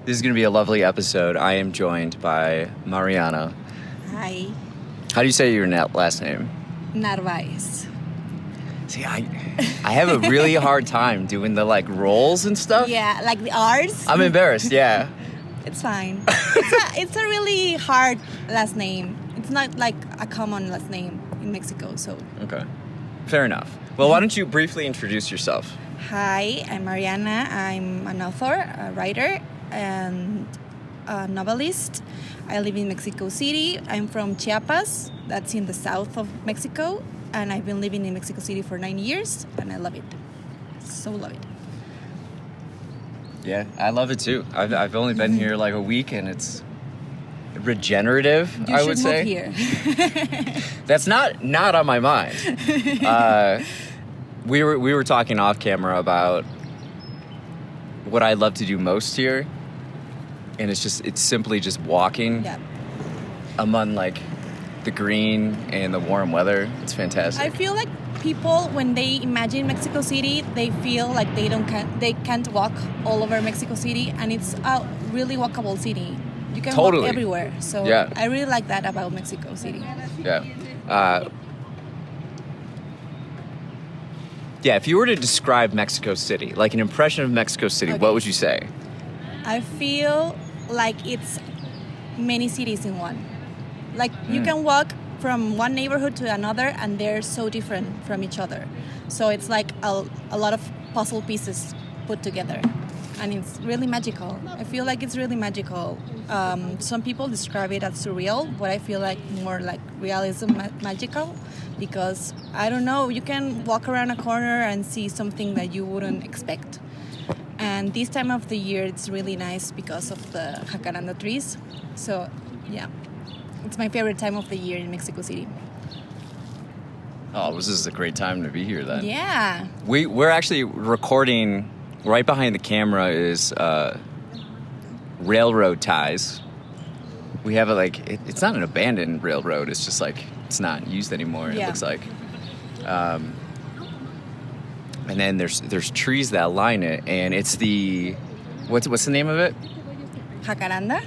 This is going to be a lovely episode. I am joined by Mariana. Hi. How do you say your last name? Narváez. See, I have a really hard time doing the rolls and stuff. Yeah, like the R's. I'm embarrassed, yeah. It's fine. It's a really hard last name. It's not like a common last name in Mexico, so. Okay, fair enough. Well, why don't you briefly introduce yourself? Hi, I'm Mariana. I'm an author, a writer, and a novelist. I live in Mexico City. I'm from Chiapas. That's in the south of Mexico. And I've been living in Mexico City for 9 years, and I love it. So love it. Yeah, I love it too. I've only been here like a week, and it's regenerative, I would say. You should move here. That's not on my mind. We were talking off camera about what I love to do most here, and it's simply just walking among the green and the warm weather. It's fantastic. I feel like people, when they imagine Mexico City, they feel like they can't walk all over Mexico City, and it's a really walkable city. You can walk everywhere. So I really like that about Mexico City. Yeah. If you were to describe Mexico City, like an impression of Mexico City, what would you say? I feel like it's many cities in one. You can walk from one neighborhood to another, and they're so different from each other. So it's like a lot of puzzle pieces put together, and it's really magical. I feel like it's really magical. Some people describe it as surreal, but I feel like more like realism magical, because I don't know, you can walk around a corner and see something that you wouldn't expect. And this time of the year, it's really nice because of the jacaranda trees. So yeah. It's my favorite time of the year in Mexico City. Oh, this is a great time to be here then. Yeah. We're actually recording right behind the camera is railroad ties. We have it's not an abandoned railroad. It's just it's not used anymore. It looks like. And then there's trees that line it, and it's the what's the name of it? Jacaranda.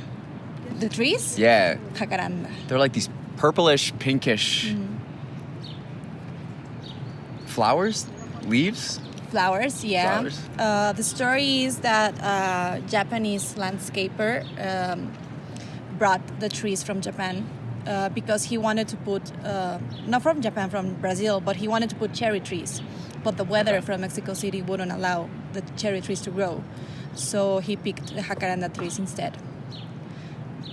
The trees? Yeah. Jacaranda. They're like these purplish, pinkish flowers? Leaves? Flowers, yeah. Flowers. The story is that a Japanese landscaper brought the trees from Japan because he wanted to put, not from Japan, from Brazil, but he wanted to put cherry trees. But the weather from Mexico City wouldn't allow the cherry trees to grow. So he picked the jacaranda trees instead.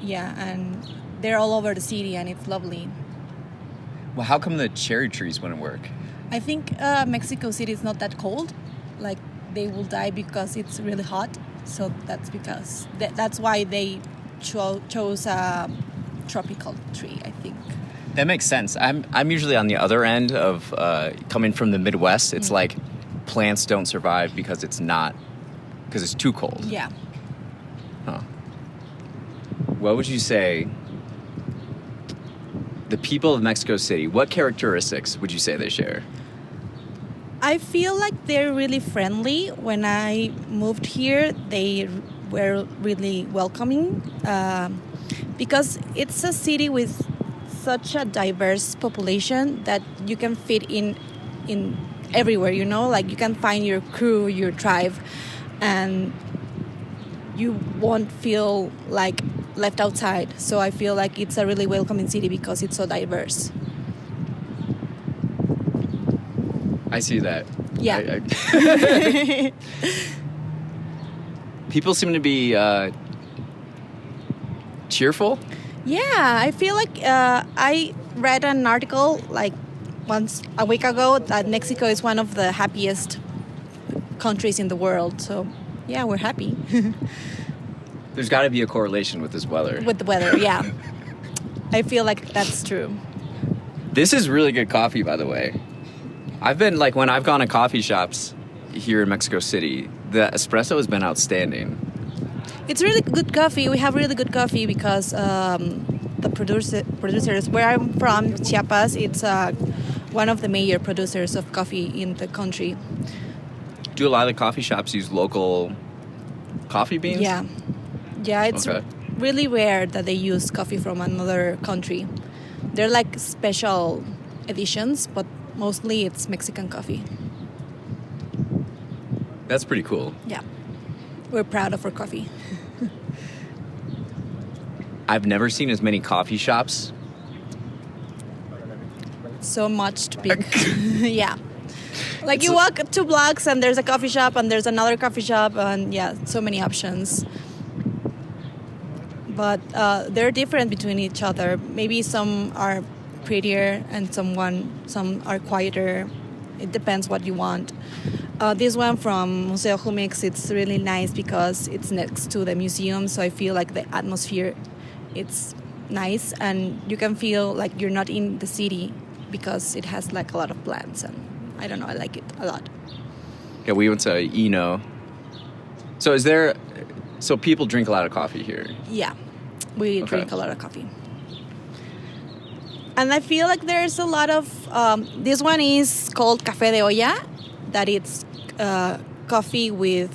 Yeah, and they're all over the city, and it's lovely. Well, how come the cherry trees wouldn't work? I think Mexico City is not that cold. They will die because it's really hot. So that's why they chose a tropical tree, I think. That makes sense. I'm usually on the other end of coming from the Midwest. It's like plants don't survive because it's too cold. Yeah. Huh. What would you say the people of Mexico City, what characteristics would you say they share? I feel like they're really friendly. When I moved here, they were really welcoming because it's a city with such a diverse population that you can fit in everywhere, you can find your crew, your tribe, and you won't feel left outside. So I feel like it's a really welcoming city because it's so diverse. I see that. Yeah. People seem to be cheerful. Yeah, I feel like I read an article once a week ago that Mexico is one of the happiest countries in the world. So yeah, we're happy. There's got to be a correlation with this weather. With the weather, yeah. I feel like that's true. This is really good coffee, by the way. I've been, when I've gone to coffee shops here in Mexico City, the espresso has been outstanding. It's really good coffee. We have really good coffee because the producers, where I'm from, Chiapas, it's one of the major producers of coffee in the country. Do a lot of the coffee shops use local coffee beans? Yeah. Yeah, it's really rare that they use coffee from another country. They're like special editions, but mostly it's Mexican coffee. That's pretty cool. Yeah. We're proud of our coffee. I've never seen as many coffee shops. So much to pick. Yeah. Like you walk 2 blocks and there's a coffee shop and there's another coffee shop and yeah, so many options. But they're different between each other. Maybe some are prettier and some are quieter. It depends what you want. This one from Museo Jumex, it's really nice because it's next to the museum, so I feel like the atmosphere, it's nice and you can feel like you're not in the city because it has like a lot of plants and I don't know, I like it a lot. Yeah, we went to Eno. So people drink a lot of coffee here? Yeah, we drink a lot of coffee. And I feel like there's a lot of, this one is called Café de Olla, that it's coffee with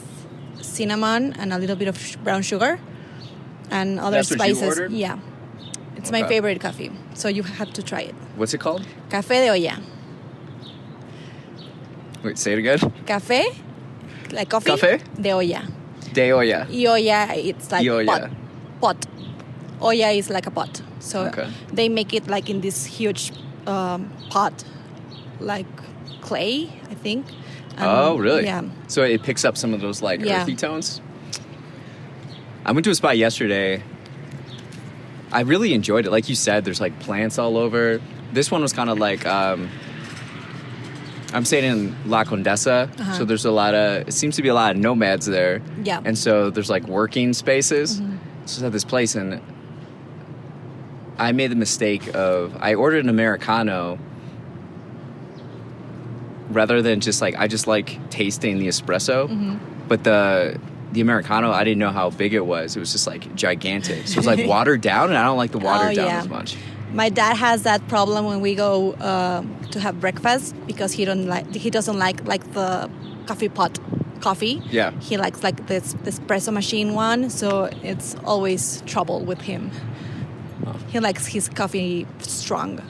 cinnamon and a little bit of brown sugar and other That's spices. What you ordered? Yeah. It's my favorite coffee, so you have to try it. What's it called? Café de Olla. Wait, say it again. Café, like coffee. Café? De olla. De olla. Y olla, it's like olla. pot. Olla is like a pot. So they make it like in this huge pot, like clay, I think. Oh, really? Yeah. So it picks up some of those like earthy tones? I went to a spot yesterday. I really enjoyed it. Like you said, there's like plants all over. This one was kind of like, I'm staying in La Condesa, so there's it seems to be a lot of nomads there. Yeah. And so there's like working spaces. So at this place, and I made the mistake I ordered an Americano rather than I just like tasting the espresso. But the Americano, I didn't know how big it was. It was just like gigantic. So it was like watered down, and I don't like the watered down as much. My dad has that problem when we go to have breakfast because he doesn't like the coffee pot coffee. Yeah. He likes like this espresso machine one, so it's always trouble with him. Oh. He likes his coffee strong.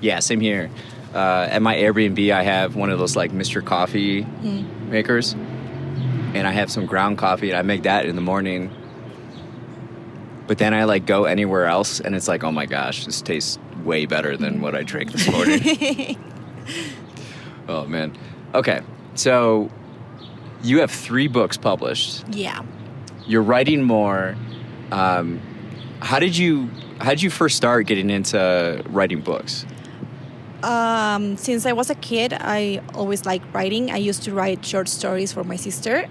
Yeah, same here. At my Airbnb, I have one of those like Mr. Coffee makers, and I have some ground coffee, and I make that in the morning. But then I like go anywhere else, and it's like, oh my gosh, this tastes way better than what I drank this morning. Oh man. Okay, so you have 3 books published. Yeah. You're writing more. How did you first start getting into writing books? Since I was a kid, I always liked writing. I used to write short stories for my sister,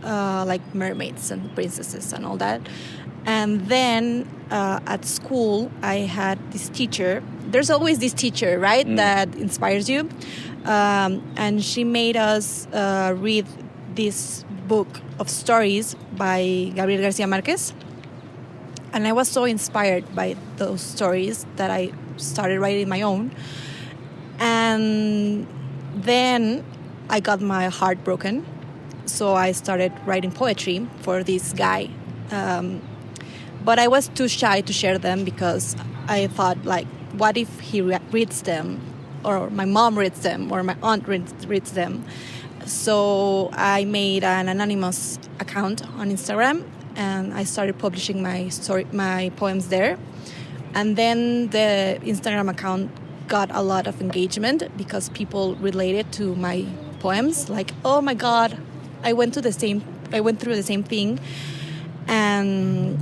like mermaids and princesses and all that. And then at school, I had this teacher. There's always this teacher, right, that inspires you. And she made us read this book of stories by Gabriel Garcia Marquez. And I was so inspired by those stories that I started writing my own. And then I got my heart broken. So I started writing poetry for this guy. But I was too shy to share them because I thought, like, what if he reads them? Or my mom reads them? Or my aunt reads them? So I made an anonymous account on Instagram. And I started publishing my poems there. And then the Instagram account got a lot of engagement because people related to my poems. Like, oh my God, I went through the same thing. And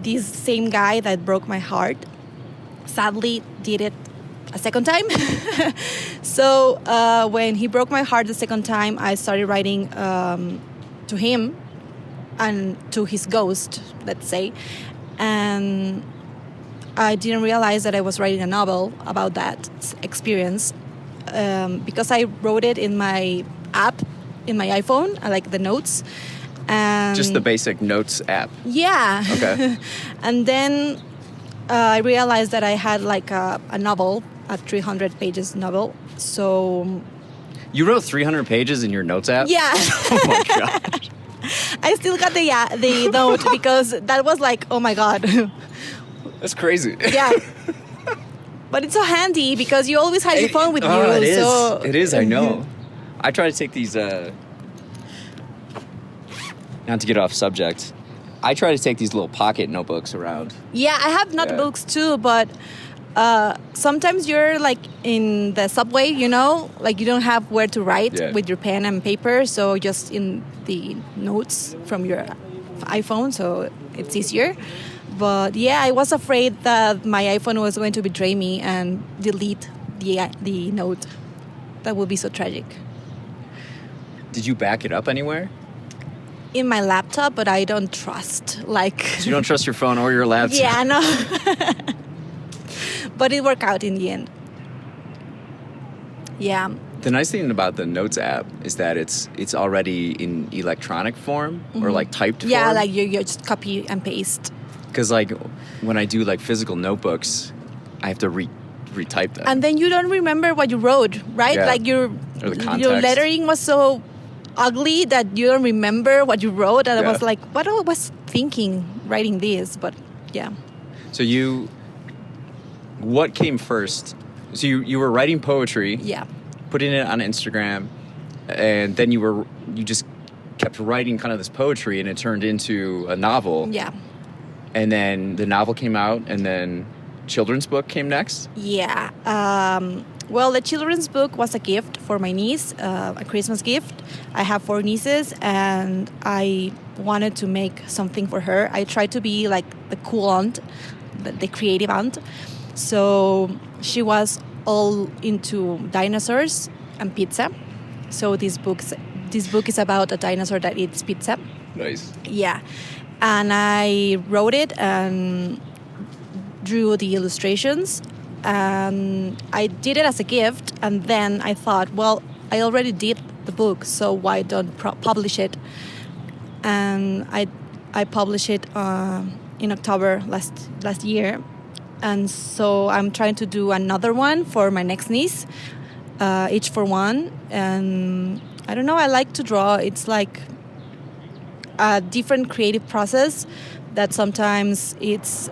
this same guy that broke my heart sadly did it a second time. So when he broke my heart the second time, I started writing to him and to his ghost, let's say. And I didn't realize that I was writing a novel about that experience because I wrote it in my app, in my iPhone, I like the notes. And just the basic notes app? Yeah. Okay. And then I realized that I had like a novel, a 300 pages novel. So... You wrote 300 pages in your notes app? Yeah. Oh my gosh. I I still got the note because that was like, oh my God. That's crazy. Yeah. But it's so handy because you always have your phone with you. It is. So. It is, I know. I try to take these, not to get off subject, I try to take these little pocket notebooks around. Yeah, I have notebooks too, but sometimes you're like in the subway, you know, like you don't have where to write with your pen and paper, so just in the notes from your iPhone, so it's easier. But yeah, I was afraid that my iPhone was going to betray me and delete the note. That would be so tragic. Did you back it up anywhere? In my laptop, but I don't trust. Like. So you don't trust your phone or your laptop? Yeah, no. But it worked out in the end. Yeah. The nice thing about the Notes app is that it's already in electronic form or like typed form. Yeah, like you just copy and paste. Because like when I do like physical notebooks, I have to retype them. And then you don't remember what you wrote, right? Yeah. Like your context. lettering was so ugly that you don't remember what you wrote. And I was like, what I was thinking writing this? But yeah. So what came first? So you were writing poetry. Yeah. Putting it on Instagram, and then you just kept writing kind of this poetry, and it turned into a novel. Yeah. And then the novel came out, and then children's book came next. Yeah. Well, the children's book was a gift for my niece, a Christmas gift. I have 4 nieces, and I wanted to make something for her. I tried to be like the cool aunt, the creative aunt. So she was all into dinosaurs and pizza. So this book is about a dinosaur that eats pizza. Nice. Yeah. And I wrote it and drew the illustrations. And I did it as a gift. And then I thought, well, I already did the book, so why don't publish it? And I published it in October last year. And so I'm trying to do another one for my next niece, each for one. And I don't know, I like to draw. It's like a different creative process that sometimes it's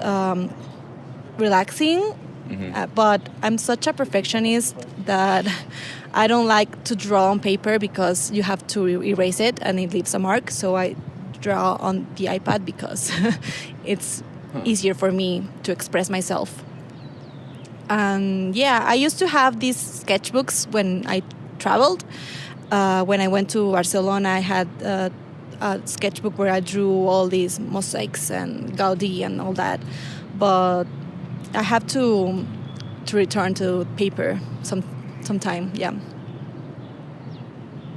relaxing. Mm-hmm. But I'm such a perfectionist that I don't like to draw on paper because you have to erase it and it leaves a mark. So I draw on the iPad because it's easier for me to express myself. And yeah, I used to have these sketchbooks when I traveled. When I went to Barcelona, I had a sketchbook where I drew all these mosaics and Gaudi and all that. But I have to return to paper sometime. Yeah.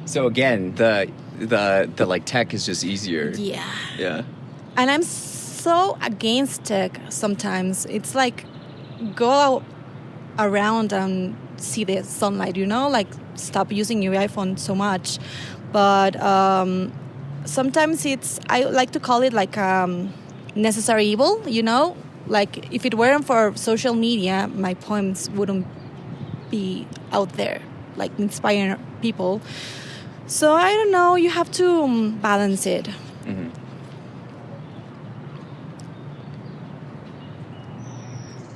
So again, the like tech is just easier. Yeah. Yeah. And I'm so against tech sometimes. It's like go around and see the sunlight, you know, like stop using your iPhone so much. But sometimes I like to call it like necessary evil, you know, like if it weren't for social media, my poems wouldn't be out there, like inspiring people. So I don't know, you have to balance it. Mm-hmm.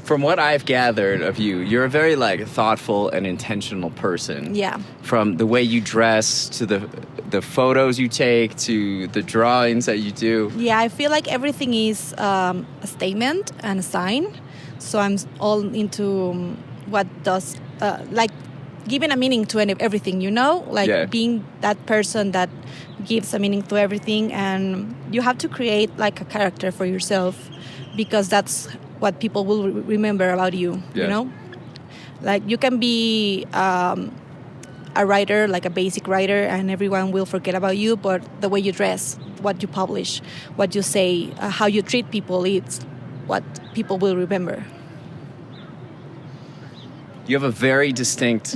From what I've gathered of you, you're a very like thoughtful and intentional person. Yeah. From the way you dress to the photos you take to the drawings that you do. Yeah, I feel like everything is a statement and a sign. So I'm all into what does like giving a meaning to everything, you know, like being that person that gives a meaning to everything, and you have to create like a character for yourself because that's what people will remember about you, you know? Like you can be a writer, like a basic writer, and everyone will forget about you, but the way you dress, what you publish, what you say, how you treat people, it's what people will remember. You have a very distinct,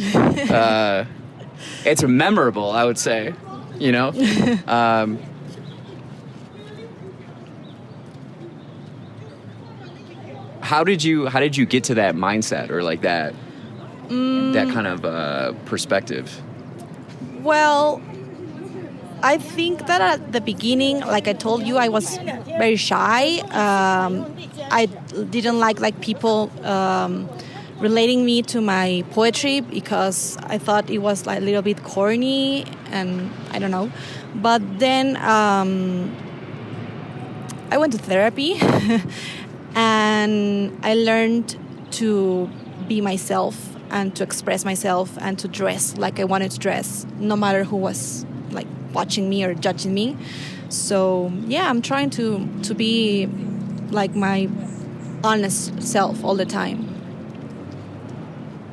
it's memorable, I would say, you know? How did you get to that mindset or like that kind of perspective? Well, I think that at the beginning, like I told you, I was very shy. I didn't like people relating me to my poetry because I thought it was like a little bit corny and I don't know. But then I went to therapy and I learned to be myself and to express myself and to dress like I wanted to dress, no matter who was like watching me or judging me. So yeah, I'm trying to be like my honest self all the time.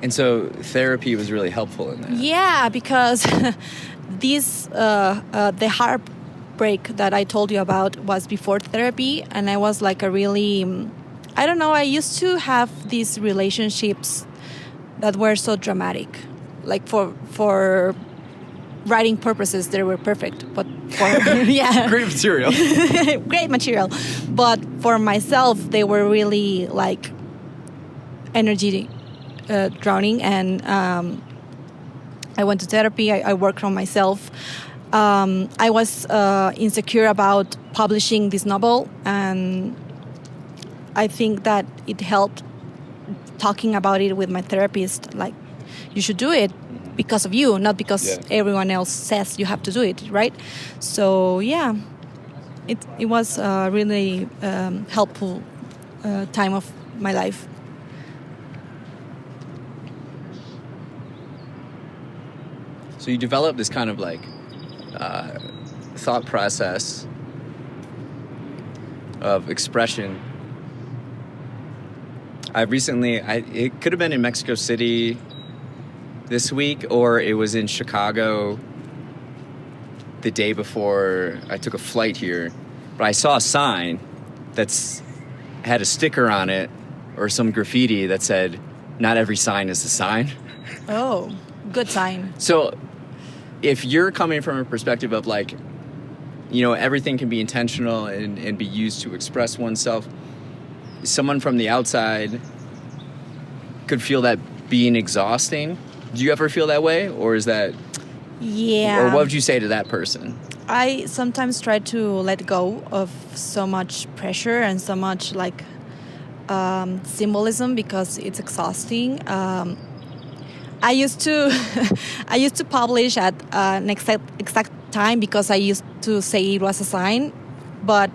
And so therapy was really helpful in that. Yeah, because the heartbreak that I told you about was before therapy, and I was like a really, I don't know, I used to have these relationships that were so dramatic. Like for writing purposes, they were perfect, but for yeah, Great material. great material. But for myself, they were really like energy drowning, and I went to therapy. I worked on myself. I was insecure about publishing this novel, and I think that it helped talking about it with my therapist. Like, you should do it because of you, not because everyone else says you have to do it, right? So yeah, it was a really helpful time of my life. So you develop this kind of like thought process of expression. It could have been in Mexico City this week, or it was in Chicago the day before I took a flight here. But I saw a sign that's had a sticker on it or some graffiti that said, "Not every sign is a sign." Oh, good sign. So if you're coming from a perspective of like, you know, everything can be intentional and be used to express oneself, someone from the outside could feel that being exhausting. Do you ever feel that way? Or is that... Yeah. Or what would you say to that person? I sometimes try to let go of so much pressure and so much like symbolism because it's exhausting. I used to publish at an exact time because I used to say it was a sign, but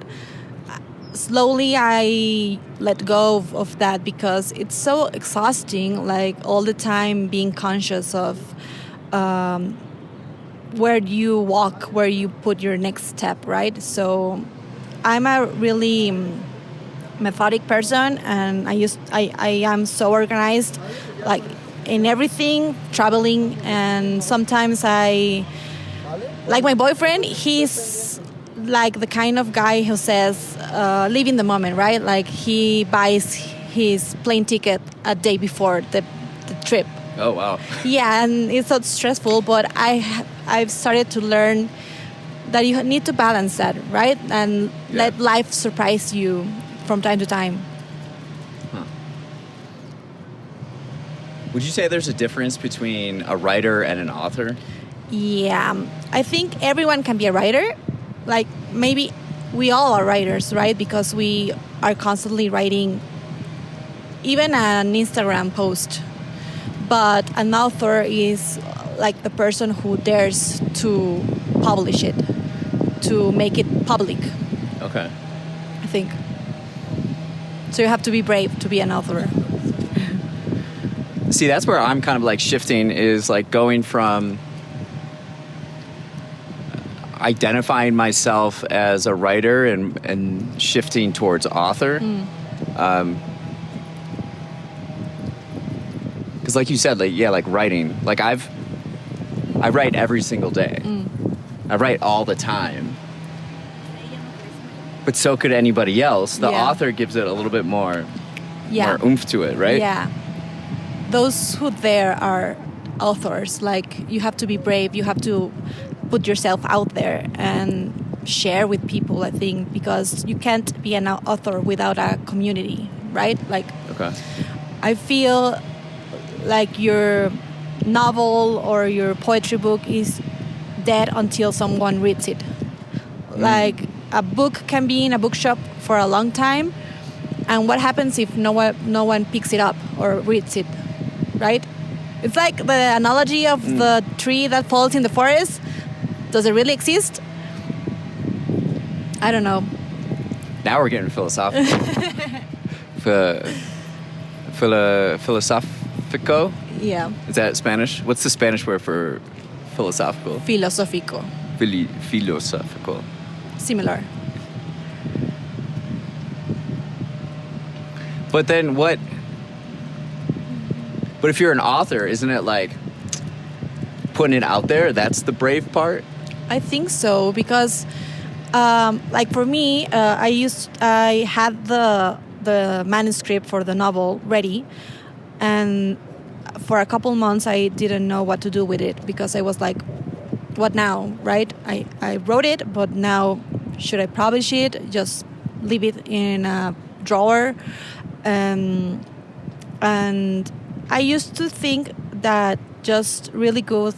slowly I let go of that because it's so exhausting, like all the time being conscious of where you walk, where you put your next step, right? So I'm a really methodic person, and I am so organized, like in everything, traveling, and sometimes like my boyfriend, he's like the kind of guy who says, live in the moment, right? Like he buys his plane ticket a day before the trip. Oh, wow. Yeah, and it's so stressful, but I've started to learn that you need to balance that, right? And let life surprise you from time to time. Huh. Would you say there's a difference between a writer and an author? Yeah, I think everyone can be a writer. Like maybe we all are writers, right? Because we are constantly writing, even an Instagram post. But an author is like the person who dares to publish it, to make it public. Okay. I think. So you have to be brave to be an author. See, that's where I'm kind of like shifting, is like going from identifying myself as a writer and shifting towards author. Because like you said, like writing, like I write every single day. I write all the time. But so could anybody else. The author gives it a little bit more oomph to it, right? Yeah. Those who there are authors. Like, you have to be brave. You have to put yourself out there and share with people, I think, because you can't be an author without a community, right? Like, okay. I feel like your novel or your poetry book is dead until someone reads it. Like a book can be in a bookshop for a long time, and what happens if no one picks it up or reads it, right? It's like the analogy of the tree that falls in the forest. Does it really exist? I don't know. Now we're getting philosophical. Philosophico? Yeah. Is that Spanish? What's the Spanish word for philosophical? Filosófico. Philosophical. Similar. But then what? But if you're an author, isn't it like putting it out there? That's the brave part? I think so, because like for me, I had the manuscript for the novel ready, and for a couple months I didn't know what to do with it, because I was like, what now, right? I wrote it, but now should I publish it? Just leave it in a drawer? And I used to think that just really good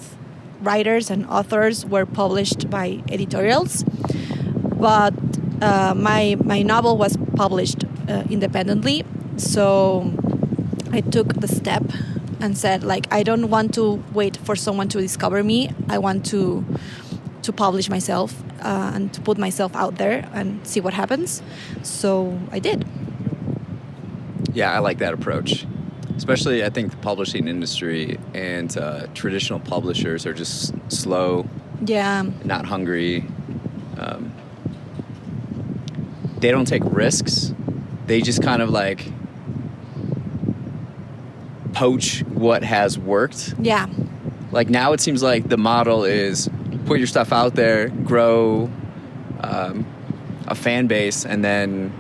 writers and authors were published by editorials, but my novel was published independently, so I took the step and said, like, I don't want to wait for someone to discover me. I want to publish myself and to put myself out there and see what happens. So I did. Yeah, I like that approach. Especially, I think the publishing industry and traditional publishers are just slow, not hungry. They don't take risks. They just kind of like poach what has worked. Yeah. Like now it seems like the model is put your stuff out there, grow a fan base, and then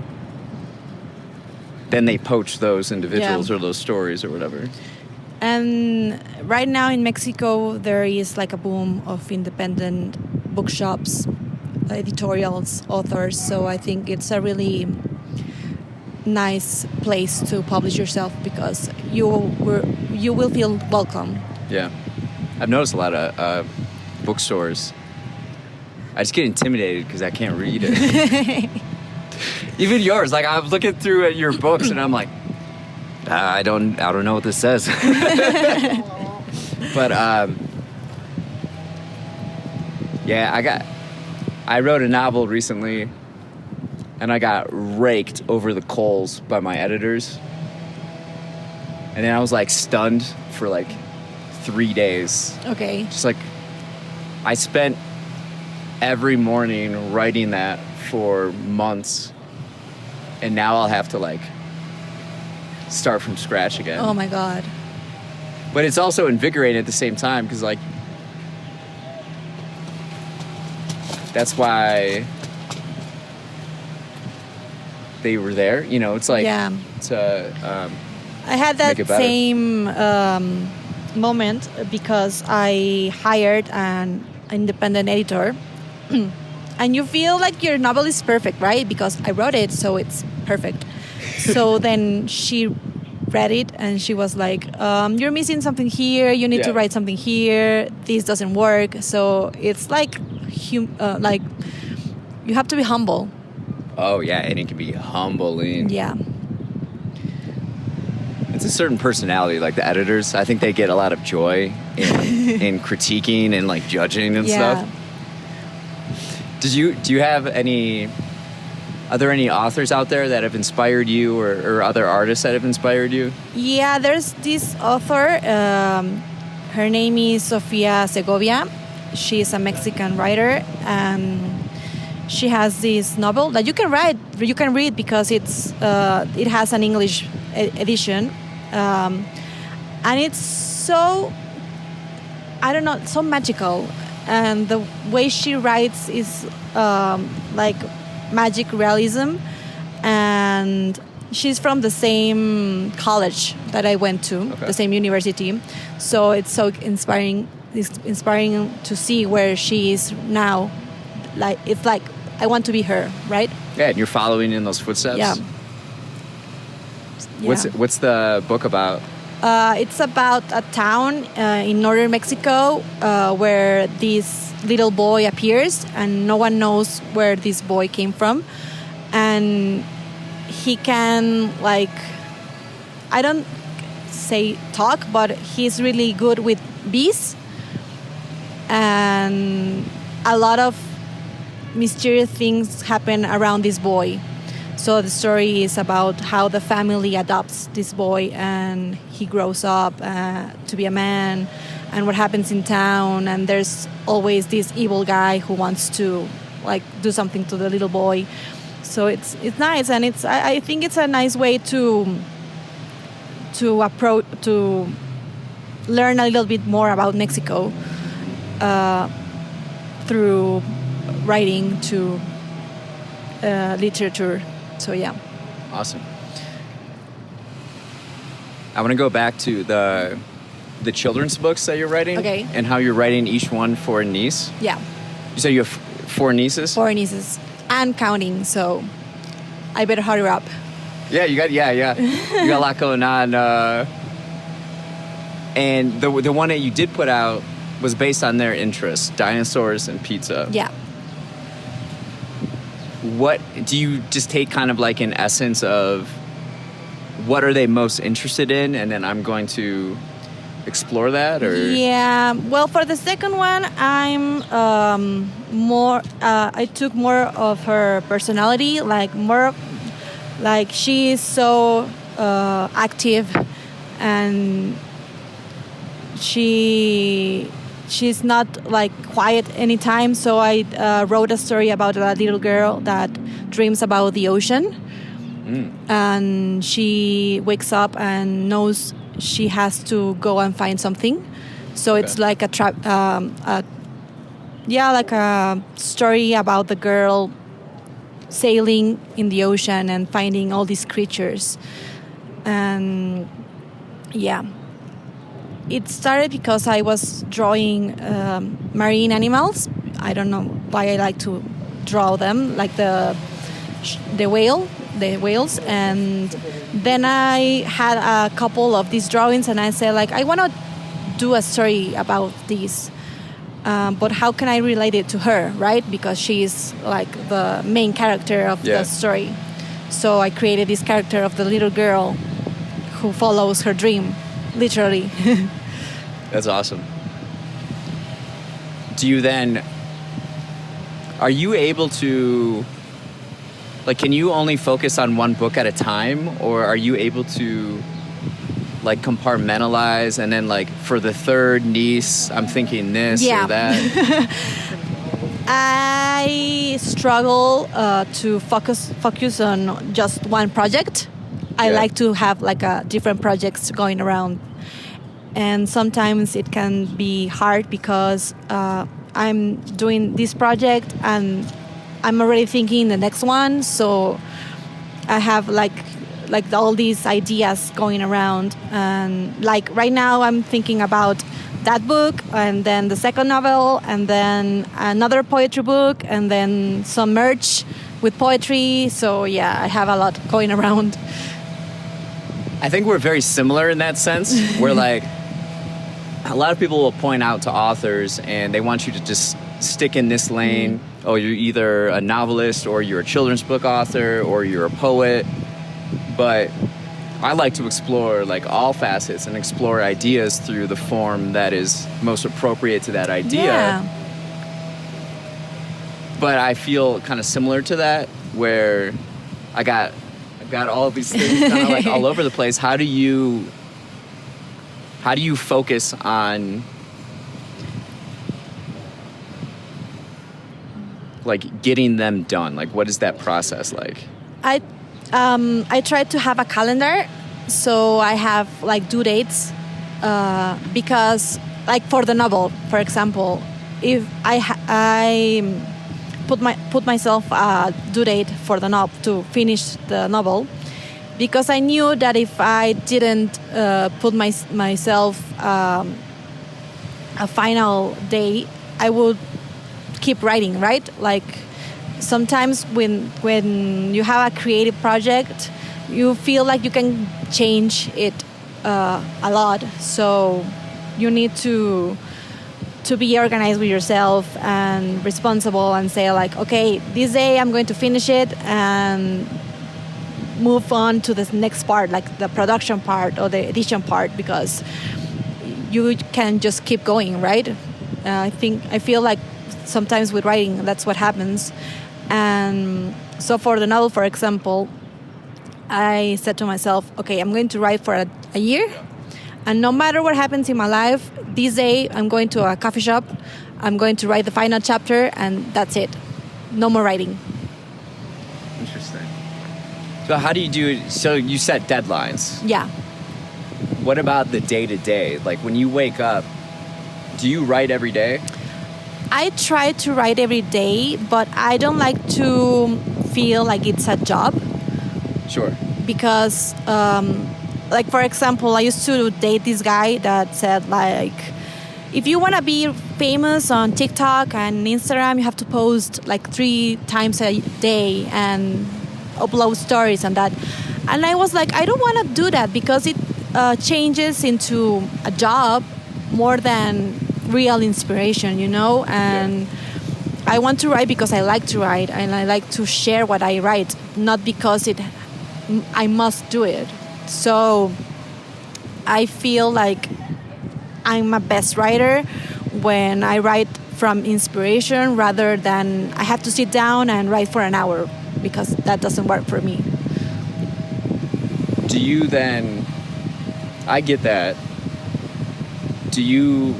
they poach those individuals or those stories or whatever. And right now in Mexico, there is like a boom of independent bookshops, editorials, authors. So I think it's a really nice place to publish yourself, because you will feel welcome. Yeah. I've noticed a lot of bookstores. I just get intimidated because I can't read it. Even yours, like I'm looking through at your books and I'm like, I don't know what this says. But yeah, I wrote a novel recently, and I got raked over the coals by my editors. And then I was like stunned for like 3 days. Okay. Just like I spent every morning writing that for months, and now I'll have to like start from scratch again. Oh my God. But it's also invigorating at the same time, because like that's why they were there, you know. It's like to I had that same moment, because I hired an independent editor. And you feel like your novel is perfect, right? Because I wrote it, so it's perfect. So then she read it and she was like, you're missing something here, you need to write something here, this doesn't work. So it's like you have to be humble. Oh yeah, and it can be humbling. Yeah. It's a certain personality, like the editors. I think they get a lot of joy in critiquing and like judging and stuff. Do you have any? Are there any authors out there that have inspired you, or other artists that have inspired you? Yeah, there's this author. Her name is Sofia Segovia. She's a Mexican writer, and she has this novel that you can read because it has an English edition, and it's so, I don't know, so magical. And the way she writes is like magic realism, and she's from the same college that I went to, the same university. So it's so inspiring. It's inspiring to see where she is now. Like it's like I want to be her, right? Yeah, and you're following in those footsteps. Yeah. What's the book about? It's about a town in northern Mexico where this little boy appears, and no one knows where this boy came from. And he can, like, I don't say talk, but he's really good with bees. And a lot of mysterious things happen around this boy. So the story is about how the family adopts this boy and he grows up to be a man, and what happens in town. And there's always this evil guy who wants to, like, do something to the little boy. So it's nice, and I think it's a nice way to learn a little bit more about Mexico through writing to literature. So yeah. Awesome. I want to go back to the children's books that you're writing. Okay. And how you're writing each one for a niece. Yeah. You said you have 4 nieces? 4 nieces and counting, so I better hurry up. Yeah, you got a lot going on. And the one that you did put out was based on their interests, dinosaurs and pizza. Yeah. What do you just take kind of like an essence of what are they most interested in, and then I'm going to explore that? Or Yeah, well, for the second one, I'm I took more of her personality, like she is so active, and she's not like quiet anytime. So I wrote a story about a little girl that dreams about the ocean. And she wakes up and knows she has to go and find something. So it's like a story about the girl sailing in the ocean and finding all these creatures. And yeah, it started because I was drawing marine animals. I don't know why I like to draw them, like the whales. And then I had a couple of these drawings, and I said, like, I want to do a story about this, but how can I relate it to her, right? Because she's like the main character of the story. So I created this character of the little girl who follows her dream, literally. That's awesome. Are you able to, like, can you only focus on one book at a time, or are you able to, like, compartmentalize, and then, like, for the third niece, I'm thinking this or that? I struggle to focus on just one project. I like to have, like, different projects going around. And sometimes it can be hard because I'm doing this project and I'm already thinking the next one. So I have like all these ideas going around. And like right now I'm thinking about that book, and then the second novel, and then another poetry book, and then some merch with poetry. So yeah, I have a lot going around. I think we're very similar in that sense. We're like, a lot of people will point out to authors and they want you to just stick in this lane. Oh, you're either a novelist, or you're a children's book author, or you're a poet. But I like to explore like all facets and explore ideas through the form that is most appropriate to that idea. Yeah. But I feel kind of similar to that, where I've got all of these things kind of like all over the place. How do you focus on like getting them done? Like, what is that process like? I try to have a calendar, so I have like due dates, because like for the novel, for example, if I put myself a due date for the novel to finish the novel, because I knew that if I didn't put myself a final day, I would keep writing, right? Like sometimes when you have a creative project, you feel like you can change it a lot. So you need to be organized with yourself and responsible and say like, okay, this day I'm going to finish it and move on to the next part, like the production part or the edition part, because you can just keep going, right? I feel like sometimes with writing, that's what happens. And so for the novel, for example, I said to myself, okay, I'm going to write for a year. And no matter what happens in my life, this day I'm going to a coffee shop, I'm going to write the final chapter, and that's it. No more writing. Interesting. So how do you do it? So you set deadlines. Yeah. What about the day-to-day? Like when you wake up, do you write every day? I try to write every day, but I don't like to feel like it's a job. Sure. Because, like, for example, I used to date this guy that said, like, if you want to be famous on TikTok and Instagram, you have to post, like, 3 times a day and upload stories and that. And I was like, I don't want to do that because it changes into a job more than real inspiration, you know? And I want to write because I like to write and I like to share what I write, not because I must do it. So I feel like I'm a best writer when I write from inspiration rather than I have to sit down and write for an hour, because that doesn't work for me. Do you then, I get that, do you,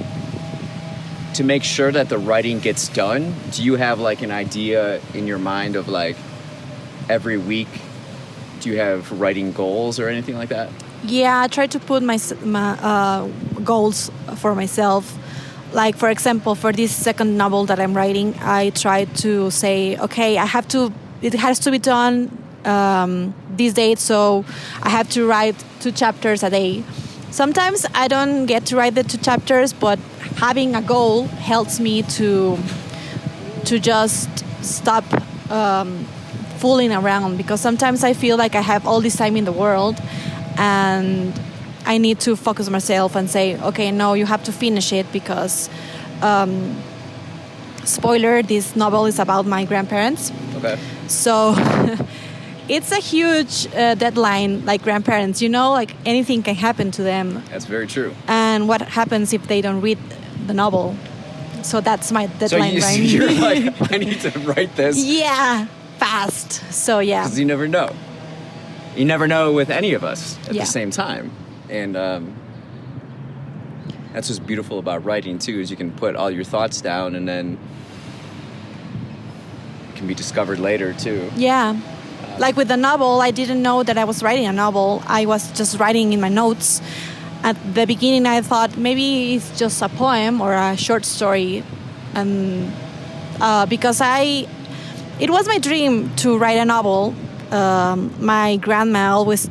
to make sure that the writing gets done, do you have like an idea in your mind of like every week, do you have writing goals or anything like that? Yeah, I try to put my goals for myself. Like, for example, for this second novel that I'm writing, I try to say, okay, it has to be done this date, so I have to write 2 chapters a day. Sometimes I don't get to write the 2 chapters, but having a goal helps me to just stop fooling around, because sometimes I feel like I have all this time in the world and I need to focus myself and say, okay, no, you have to finish it, because spoiler, this novel is about my grandparents. Okay. So it's a huge deadline, like grandparents, you know, like anything can happen to them. That's very true. And what happens if they don't read the novel? So that's my deadline, right? So you're like, I need to write this. Yeah, fast. So yeah. Because you never know. You never know with any of us at Yeah. the same time. And that's what's beautiful about writing too, is you can put all your thoughts down and then it can be discovered later too. Yeah. Like with the novel, I didn't know that I was writing a novel. I was just writing in my notes. At the beginning, I thought maybe it's just a poem or a short story. And because it was my dream to write a novel. My grandma always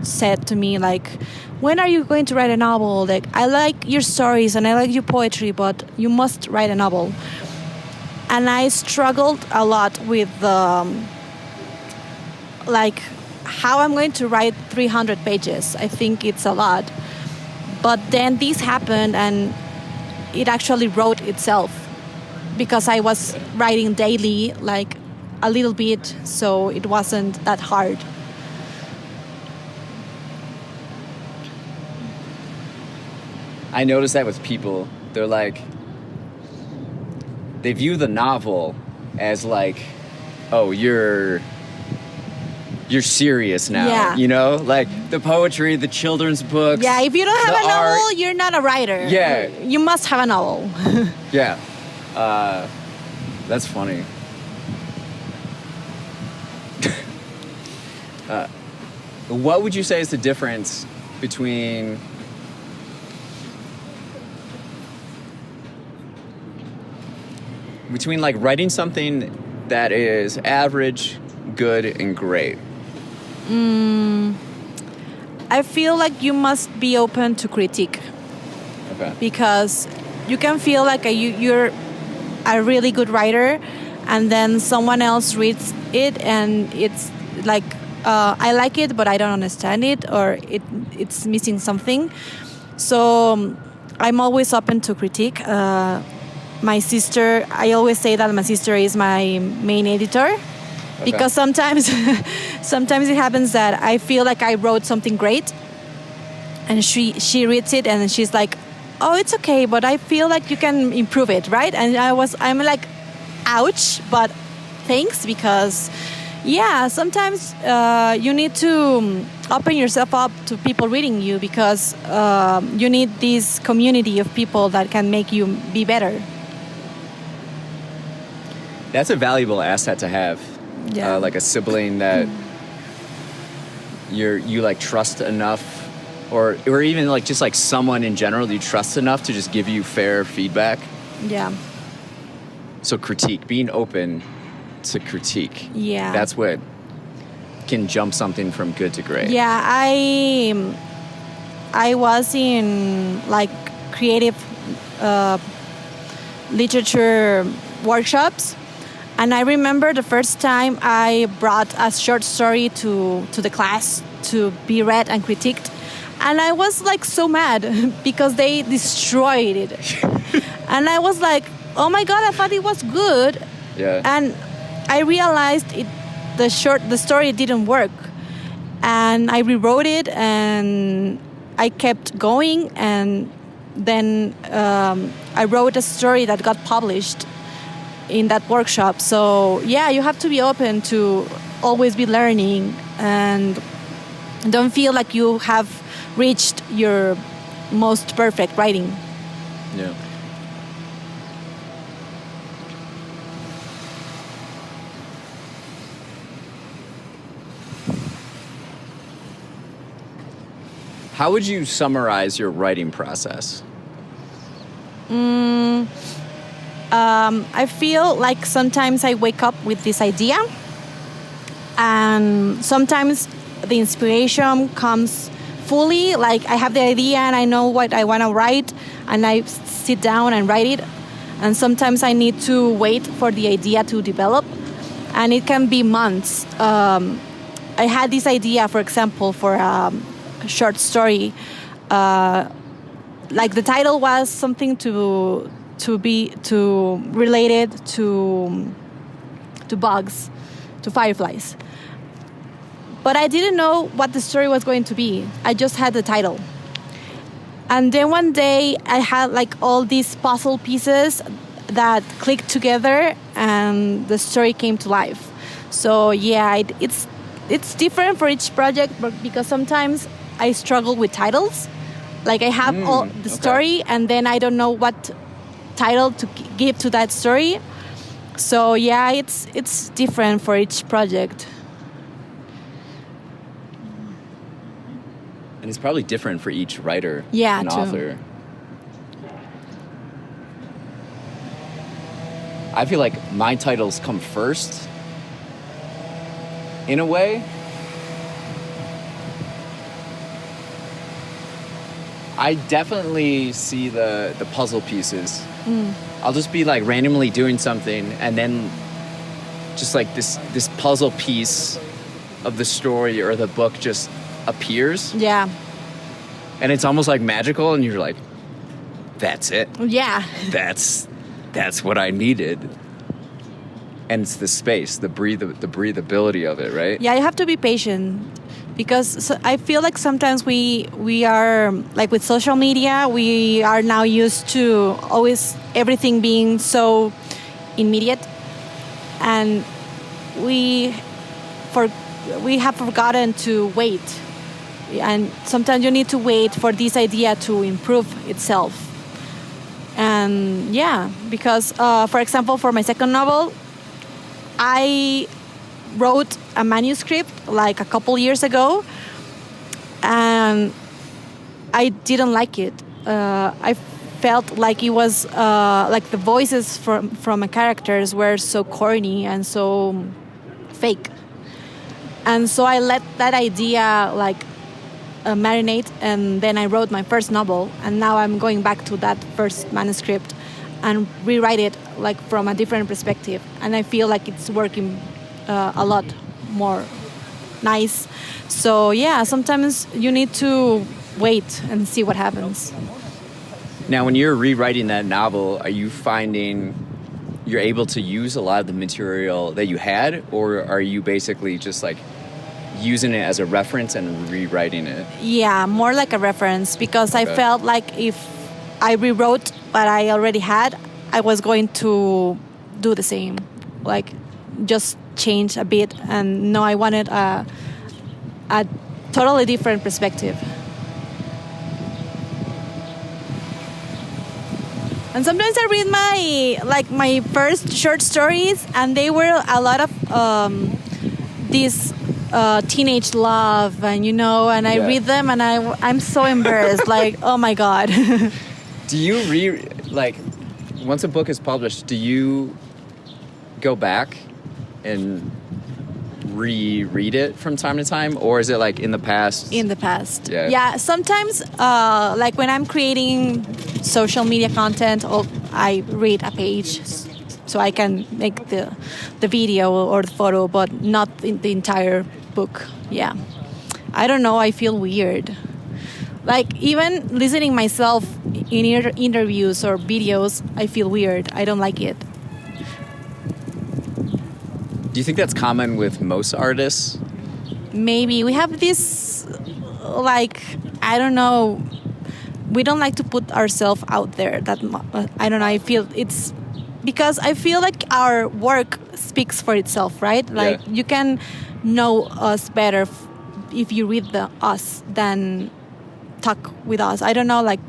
said to me, like, when are you going to write a novel? Like, I like your stories and I like your poetry, but you must write a novel. And I struggled a lot with like how I'm going to write 300 pages. I think it's a lot. But then this happened and it actually wrote itself, because I was writing daily, like a little bit, so it wasn't that hard. I notice that with people. They're like, they view the novel as like, oh, you're serious now. Yeah. You know, like the poetry, the children's books. Yeah, if you don't have a the art. novel, you're not a writer. Yeah. You must have a novel. Yeah. That's funny. What would you say is the difference between like writing something that is average, good, and great? I feel like you must be open to critique. Okay. Because you can feel like you're a really good writer, and then someone else reads it and it's like I like it, but I don't understand it, or it's missing something. So I'm always open to critique. My sister, I always say that my sister is my main editor, because sometimes it happens that I feel like I wrote something great, and she reads it and she's like, oh, it's okay, but I feel like you can improve it, right? And I'm like, ouch, but thanks, because sometimes you need to open yourself up to people reading you, because you need this community of people that can make you be better. That's a valuable asset to have. Yeah. Like a sibling that you like trust enough, or even like just like someone in general you trust enough to just give you fair feedback. Yeah. So critique, being open to critique. Yeah. That's what can jump something from good to great. Yeah, I was in like creative literature workshops, and I remember the first time I brought a short story to the class to be read and critiqued, and I was like so mad because they destroyed it. And I was like, oh my God, I thought it was good. Yeah. And I realized the story didn't work, and I rewrote it, and I kept going, and then I wrote a story that got published in that workshop. So yeah, you have to be open to always be learning, and don't feel like you have reached your most perfect writing. Yeah. How would you summarize your writing process? I feel like sometimes I wake up with this idea, and sometimes the inspiration comes fully. Like I have the idea and I know what I want to write, and I sit down and write it. And sometimes I need to wait for the idea to develop, and it can be months. I had this idea, for example, for a short story. Like the title was something to related to bugs, to fireflies. But I didn't know what the story was going to be. I just had the title. And then one day I had like all these puzzle pieces that clicked together, and the story came to life. So yeah, it's different for each project, but because sometimes I struggle with titles. Like I have all the story, and then I don't know what title to give to that story. So yeah, it's different for each project. And it's probably different for each writer and too. author. I feel like my titles come first, in a way. I definitely see the puzzle pieces. I'll just be like randomly doing something, and then just like this puzzle piece of the story or the book just appears. Yeah. And it's almost like magical, and you're like, that's it. Yeah. That's what I needed. And it's the space, the breathability of it, right? Yeah, you have to be patient, because I feel like sometimes we are, like with social media, we are now used to always everything being so immediate, and we have forgotten to wait. And sometimes you need to wait for this idea to improve itself. And yeah, because for example, for my second novel, I wrote a manuscript like a couple years ago, and I didn't like it. I felt like it was like the voices from the characters were so corny and so fake. And so I let that idea like marinate, and then I wrote my first novel, and now I'm going back to that first manuscript and rewrite it like from a different perspective, and I feel like it's working a lot more nice. So yeah, sometimes you need to wait and see what happens. Now, when you're rewriting that novel, are you finding you're able to use a lot of the material that you had, or are you basically just like using it as a reference and rewriting it? Yeah, more like a reference, because I felt like if I rewrote what I already had, I was going to do the same, like just change a bit. And no, I wanted a totally different perspective. And sometimes I read my first short stories, and they were a lot of this teenage love, and and I read them, and I'm so embarrassed, like, oh my God. Do you once a book is published, do you go back and reread it from time to time, or is it like in the past? In the past. Yeah. Sometimes, like when I'm creating social media content, I read a page so I can make the video or the photo, but not in the entire book. Yeah. I don't know, I feel weird. Like even listening myself in interviews or videos, I feel weird. I don't like it. Do you think that's common with most artists? Maybe. We have this, I don't know, we don't like to put ourselves out there that much. I don't know, I feel it's because I feel like our work speaks for itself, right? Like you can know us better if you read us than talk with us. I don't know, like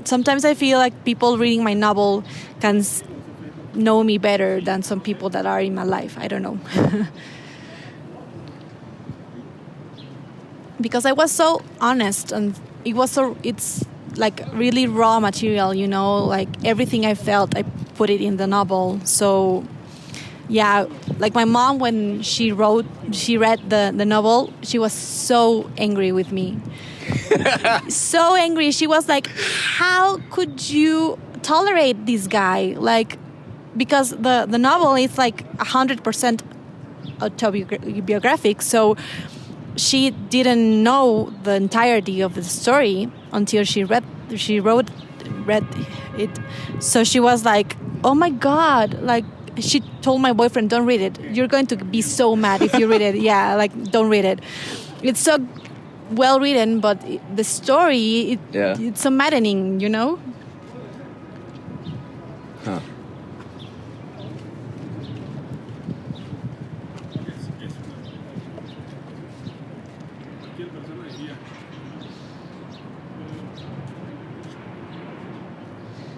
sometimes I feel like people reading my novel can know me better than some people that are in my life. I don't know. Because I was so honest, and it's like really raw material, like everything I felt, I put it in the novel. So yeah, like my mom, when she read the novel, she was so angry with me. So angry. She was like, how could you tolerate this guy? Like, because the novel is like 100% autobiographic, so she didn't know the entirety of the story until she read it. So she was like, oh my God, like she told my boyfriend, don't read it. You're going to be so mad if you read it. Yeah, like don't read it. It's so well written, but the story, it's so maddening, Huh.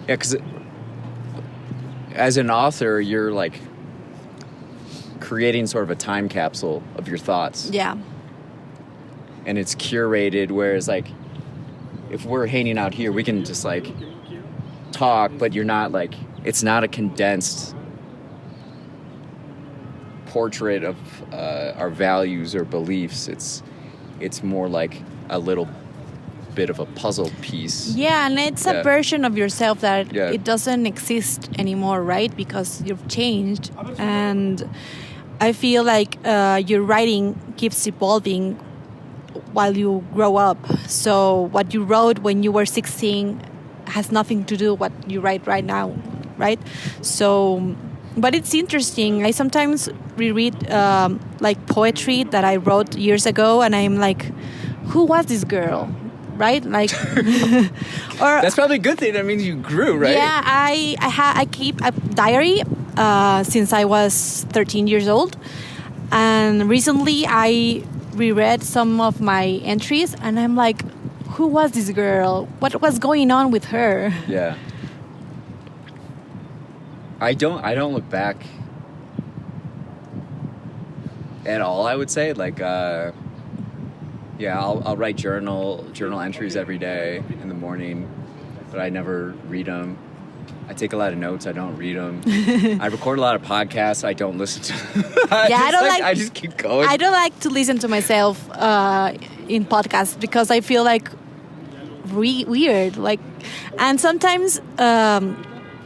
Yeah, because as an author, you're like creating sort of a time capsule of your thoughts. Yeah. And it's curated, whereas like if we're hanging out here, we can just like talk, but you're not like, it's not a condensed portrait of our values or beliefs. It's more like a little bit of a puzzle piece. Yeah, and it's a version of yourself that it doesn't exist anymore, right? Because you've changed, and I feel like your writing keeps evolving while you grow up. So what you wrote when you were 16 has nothing to do with what you write right now, right? So, but it's interesting. I sometimes reread like poetry that I wrote years ago, and I'm like, who was this girl? Right, like, or that's probably a good thing. That means you grew, right? Yeah, I keep a diary since I was 13 years old, and recently I reread some of my entries, and I'm like, who was this girl? What was going on with her? Yeah. I don't look back at all. I would say like. Yeah, I'll write journal entries every day in the morning, but I never read them. I take a lot of notes. I don't read them. I record a lot of podcasts. I don't listen to them. I just keep going. I don't like to listen to myself in podcasts because I feel like weird. Like, and sometimes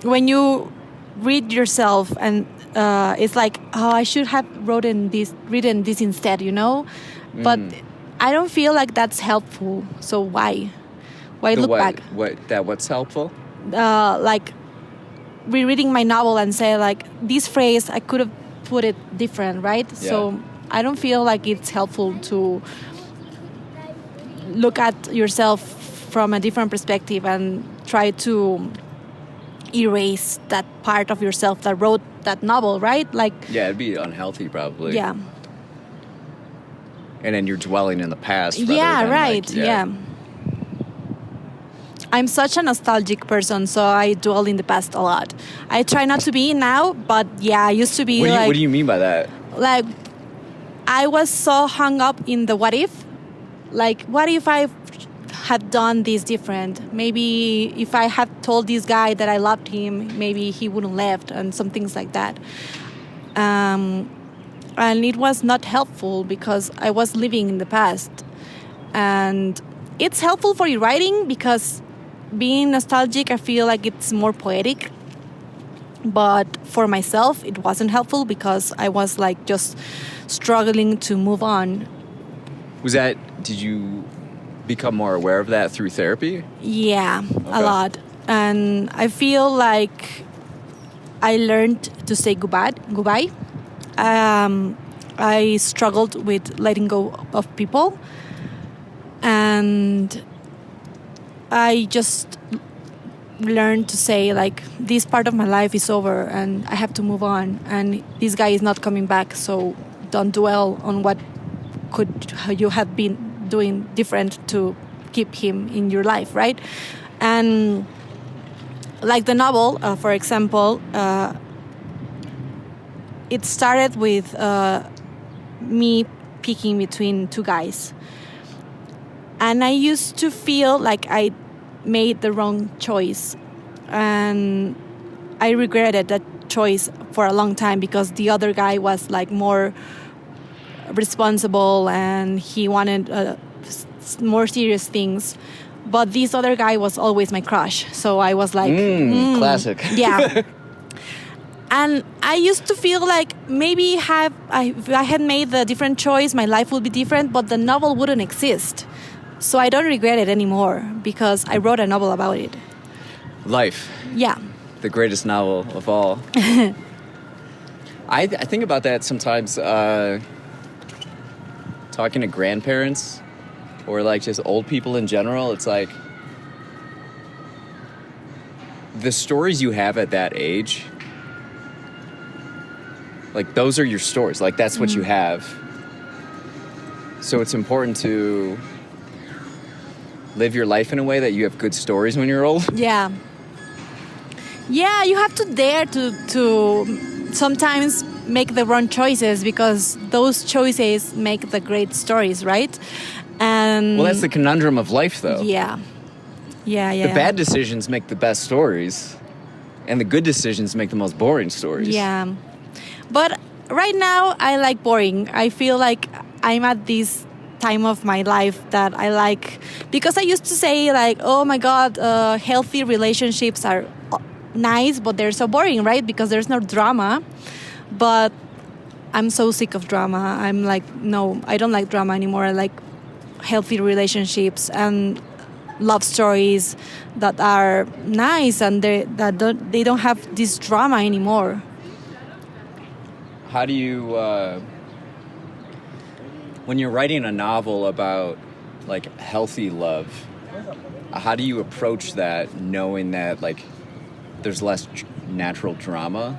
when you read yourself and it's like, oh, I should have written this instead, you know. But I don't feel like that's helpful. So why look back? What's helpful? Like rereading my novel and say like, this phrase I could have put it different, right? Yeah. So I don't feel like it's helpful to look at yourself from a different perspective and try to erase that part of yourself that wrote that novel, right? Like, yeah, it'd be unhealthy probably. Yeah. And then you're dwelling in the past. Yeah, right. Yeah. I'm such a nostalgic person, so I dwell in the past a lot. I try not to be now, but yeah, I used to be. What do you mean by that? Like, I was so hung up in the what if. Like, what if I had done this different? Maybe if I had told this guy that I loved him, maybe he wouldn't left, and some things like that. And it was not helpful because I was living in the past. And it's helpful for your writing because being nostalgic, I feel like it's more poetic. But for myself, it wasn't helpful because I was like just struggling to move on. Did you become more aware of that through therapy? Yeah, a lot. And I feel like I learned to say goodbye. I struggled with letting go of people. And I just learned to say like, this part of my life is over and I have to move on, and this guy is not coming back, so don't dwell on what could you have been doing different to keep him in your life, right? And like the novel, for example, it started with me picking between two guys. And I used to feel like I made the wrong choice. And I regretted that choice for a long time because the other guy was like more responsible and he wanted more serious things. But this other guy was always my crush. So I was like... classic. Yeah. And I used to feel like maybe if I had made the different choice, my life would be different, but the novel wouldn't exist. So I don't regret it anymore because I wrote a novel about it. Life. Yeah. The greatest novel of all. I think about that sometimes talking to grandparents or like just old people in general. It's like the stories you have at that age, like those are your stories. Like that's what you have. So it's important to live your life in a way that you have good stories when you're old. Yeah. Yeah, you have to dare to sometimes make the wrong choices because those choices make the great stories, right? And well, that's the conundrum of life, though. Yeah. Yeah. The bad decisions make the best stories, and the good decisions make the most boring stories. Yeah. But right now, I like boring. I feel like I'm at this time of my life that I like, because I used to say like, oh my God, healthy relationships are nice, but they're so boring, right? Because there's no drama. But I'm so sick of drama. I'm like, no, I don't like drama anymore. I like healthy relationships and love stories that are nice and they don't have this drama anymore. How do you, when you're writing a novel about like healthy love, how do you approach that knowing that like there's less natural drama?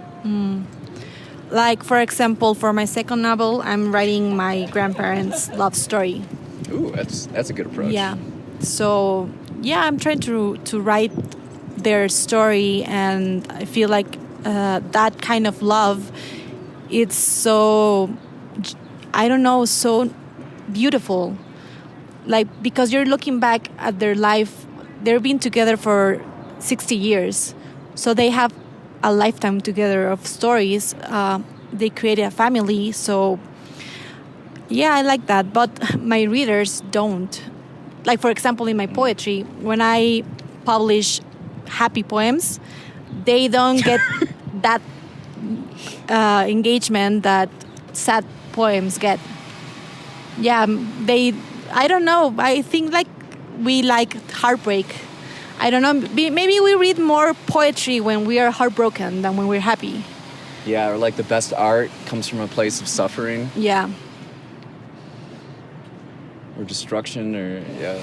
Like, for example, for my second novel, I'm writing my grandparents' love story. Ooh, that's a good approach. Yeah. So, yeah, I'm trying to write their story, and I feel like that kind of love, it's so, I don't know, so beautiful. Like, because you're looking back at their life, they've been together for 60 years. So they have a lifetime together of stories. They created a family. So, yeah, I like that. But my readers don't. Like, for example, in my poetry, when I publish happy poems, they don't get engagement that sad poems get. Yeah, I don't know. I think like we like heartbreak. I don't know. Maybe we read more poetry when we are heartbroken than when we're happy. Yeah, or like the best art comes from a place of suffering. Yeah. Or destruction, or yeah.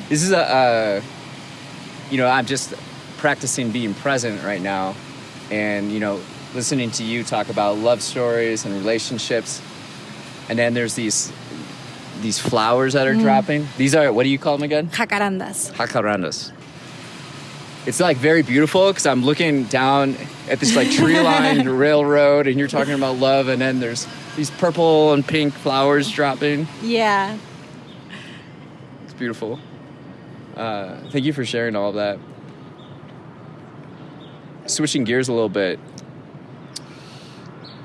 This is I'm just practicing being present right now, and listening to you talk about love stories and relationships, and then there's these flowers that are dropping. These are, what do you call them again? Jacarandas. It's like very beautiful because I'm looking down at this like tree-lined railroad, and you're talking about love, and then there's these purple and pink flowers dropping. Yeah. It's beautiful. Thank you for sharing all of that. Switching gears a little bit,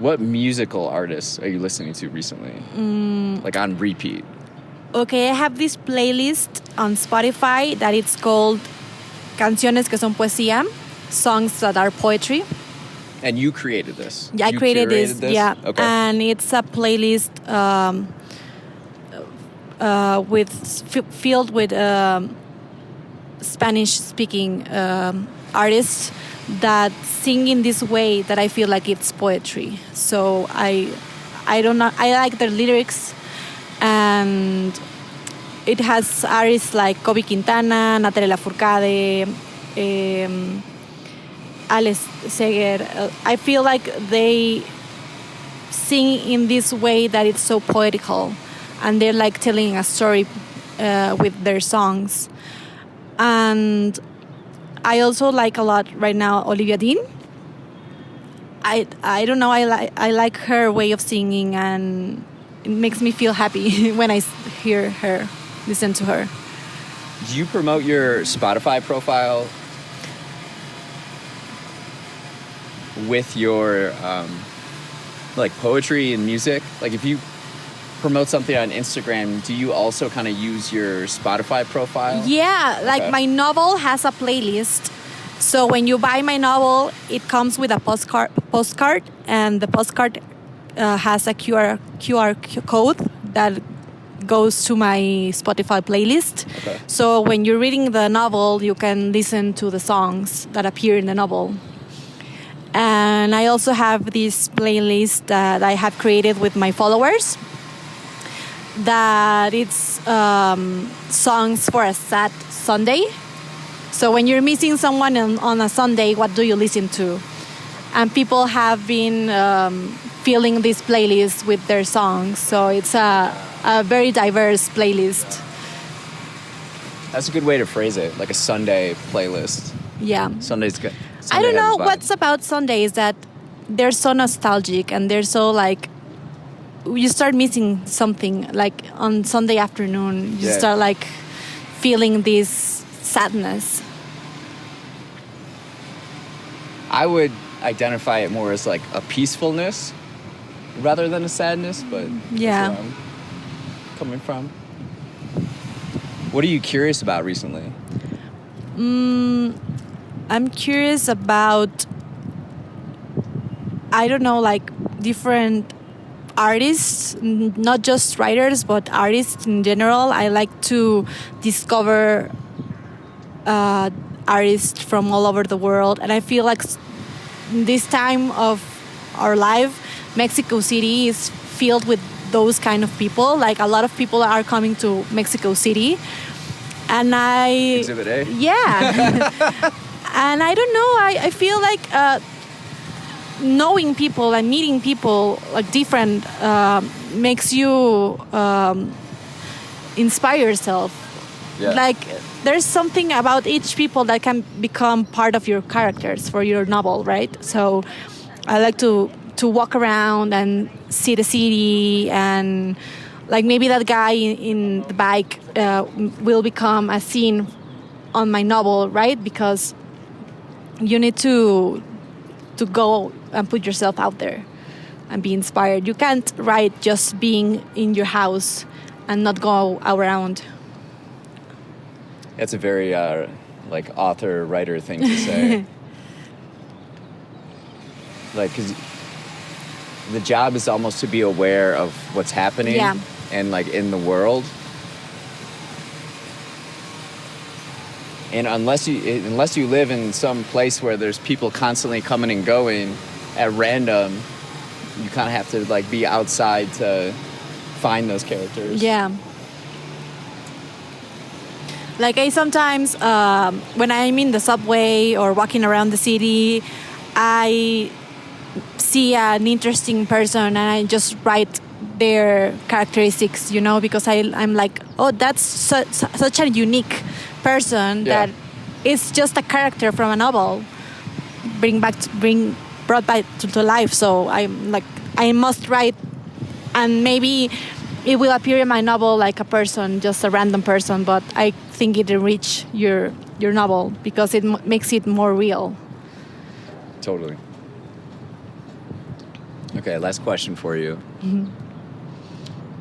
what musical artists are you listening to recently? Like on repeat? Okay, I have this playlist on Spotify that it's called Canciones que son poesía, songs that are poetry. And you created this? Yeah, I created this. Yeah, okay. And it's a playlist filled with Spanish-speaking artists that sing in this way that I feel like it's poetry. So I don't know. I like their lyrics, and it has artists like Kobe Quintana, Natalia Lafourcade, Alex Seger. I feel like they sing in this way that it's so poetical, and they're like telling a story with their songs. And I also like a lot right now Olivia Dean. I don't know, I like her way of singing, and it makes me feel happy when I hear her, listen to her. Do you promote your Spotify profile with your like poetry and music? Like if you promote something on Instagram, do you also kind of use your Spotify profile? Yeah, like my novel has a playlist. So when you buy my novel, it comes with a postcard, and the postcard has a QR code that goes to my Spotify playlist. Okay. So when you're reading the novel, you can listen to the songs that appear in the novel. And I also have this playlist that I have created with my followers, that it's songs for a sad Sunday. So when you're missing someone on a Sunday, what do you listen to? And people have been filling this playlist with their songs. So it's a very diverse playlist. That's a good way to phrase it, like a Sunday playlist. Yeah. Sunday's good. I don't know what's about Sundays that they're so nostalgic, and they're so like, you start missing something. Like on Sunday afternoon, you start like feeling this sadness. I would identify it more as like a peacefulness rather than a sadness, but yeah, that's where I'm coming from. What are you curious about recently? I'm curious about, I don't know, like different artists, not just writers, but artists in general. I like to discover artists from all over the world, and I feel like this time of our life, Mexico City is filled with those kind of people. Like a lot of people are coming to Mexico City, and Exhibit A. Yeah. And I don't know, I feel like knowing people and meeting people like different makes you inspire yourself. Yeah. Like there's something about each people that can become part of your characters for your novel, right? So I like to walk around and see the city, and like maybe that guy in the bike will become a scene on my novel, right? Because you need to go and put yourself out there and be inspired. You can't write just being in your house and not go around. That's a very like author writer thing to say. Like, 'cause the job is almost to be aware of what's happening and like in the world. And unless you live in some place where there's people constantly coming and going at random, you kind of have to like be outside to find those characters. Yeah. Like I sometimes, when I'm in the subway or walking around the city, I see an interesting person and I just write their characteristics, you know, because I'm like, oh, that's such a unique person that is just a character from a novel, brought back to life. So I'm like, I must write, and maybe it will appear in my novel like a person, just a random person, but I think it enrich your novel because it makes it more real. Totally. Okay, last question for you. Mm-hmm.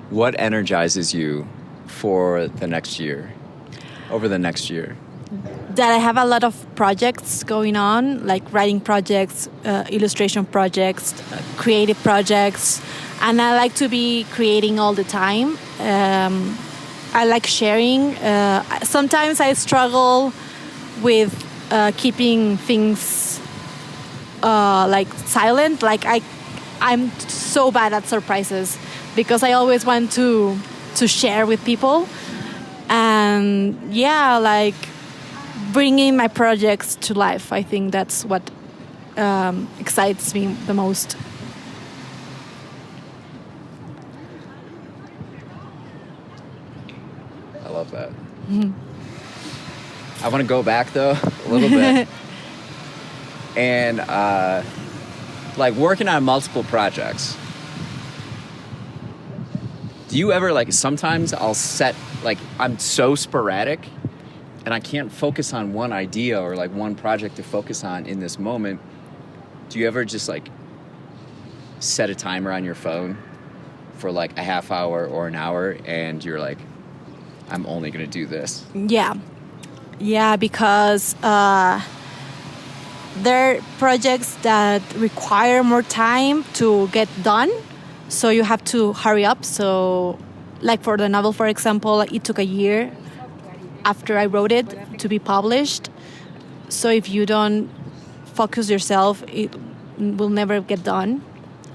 What energizes you for the next year? Over the next year? That I have a lot of projects going on, like writing projects, illustration projects, creative projects, and I like to be creating all the time. I like sharing. Sometimes I struggle with keeping things like silent. Like I'm so bad at surprises because I always want to share with people. And yeah, like bringing my projects to life. I think that's what excites me the most. I love that. Mm-hmm. I want to go back though a little bit. And like working on multiple projects. Do you ever like, sometimes I'll set, like I'm so sporadic and I can't focus on one idea or like one project to focus on in this moment. Do you ever just like set a timer on your phone for like a half hour or an hour and you're like, I'm only going to do this? Yeah, because there are projects that require more time to get done. So you have to hurry up. So like for the novel, for example, it took a year after I wrote it to be published. So if you don't focus yourself, it will never get done.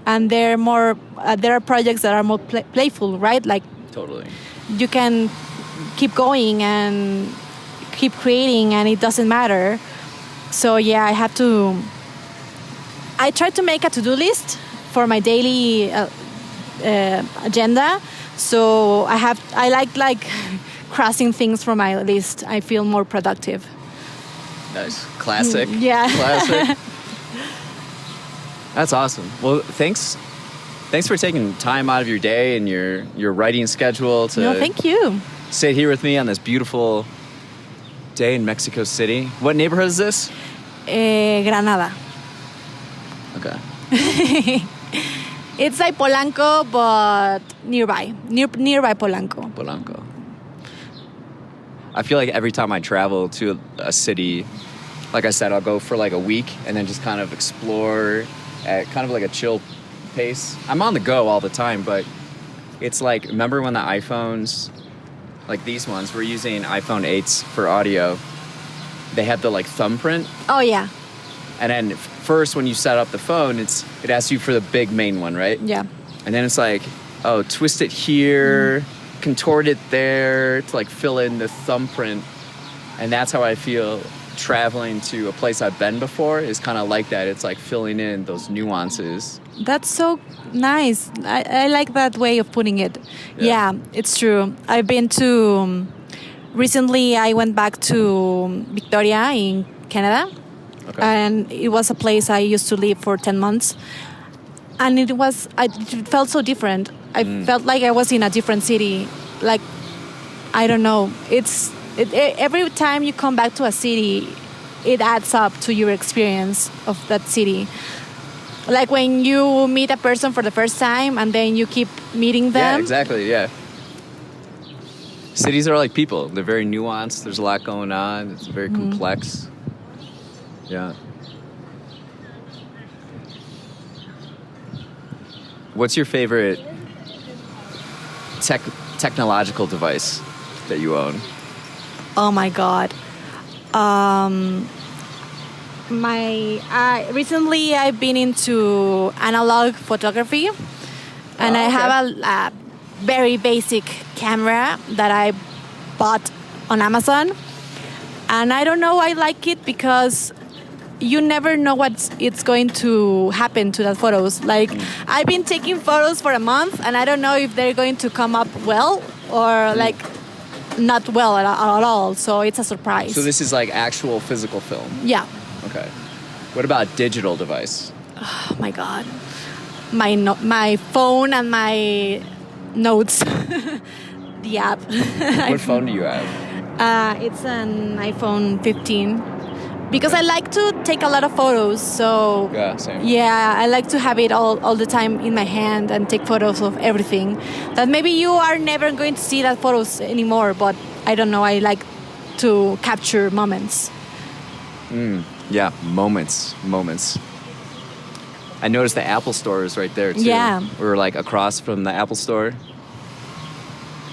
And there are projects that are more playful, right? Like totally, you can keep going and keep creating and it doesn't matter. So yeah, I try to make a to-do list for my daily agenda. So I like crossing things from my list. I feel more productive. Nice. Classic. Yeah. Classic. That's awesome. Well, thanks for taking time out of your day and your writing schedule to thank you. Sit here with me on this beautiful day in Mexico City. What neighborhood is this? Granada. Okay. It's like Polanco, but nearby Polanco. Polanco. I feel like every time I travel to a city, like I said, I'll go for like a week and then just kind of explore at kind of like a chill pace. I'm on the go all the time, but it's like, remember when the iPhones, like these ones, we're using iPhone 8s for audio. They have the like thumbprint. Oh yeah. And then first when you set up the phone, it asks you for the big main one, right? Yeah. And then it's like, oh, twist it here, contort it there to like fill in the thumbprint. And that's how I feel traveling to a place I've been before is kind of like that. It's like filling in those nuances. That's so nice. I like that way of putting it. Yeah, it's true. I've been to... recently, I went back to Victoria in Canada. Okay. And it was a place I used to live for 10 months. And it felt so different. I felt like I was in a different city. Like, I don't know. Every time you come back to a city, it adds up to your experience of that city. Like when you meet a person for the first time and then you keep meeting them. Yeah, exactly, yeah. Cities are like people. They're very nuanced. There's a lot going on. It's very complex. Yeah. What's your favorite technological device that you own? Oh my God. Recently I've been into analog photography, and I have a very basic camera that I bought on Amazon. And I don't know, I like it because you never know it's going to happen to that photos. Like, I've been taking photos for a month, and I don't know if they're going to come up well or like not well at all. So it's a surprise. So this is like actual physical film? Yeah. Okay. What about digital device? Oh my God. My phone and my notes. The app. What phone do you have? It's an iPhone 15. Because I like to take a lot of photos, so Yeah, same. yeah, I like to have it all the time in my hand and take photos of everything. That maybe you are never going to see that photos anymore, but I don't know, I like to capture moments. Yeah, moments. I noticed the Apple store is right there too. Yeah. We're like across from the Apple store.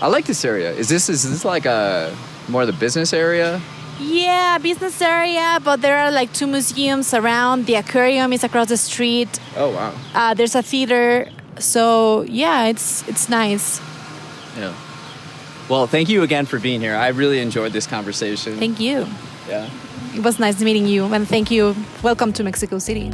I like this area. Is this like a more the business area? Yeah, business area, but there are like 2 museums around. The aquarium is across the street. Oh wow. There's a theater. So yeah, it's nice. Yeah. Well, thank you again for being here. I really enjoyed this conversation. Thank you. Yeah. It was nice meeting you, and thank you. Welcome to Mexico City.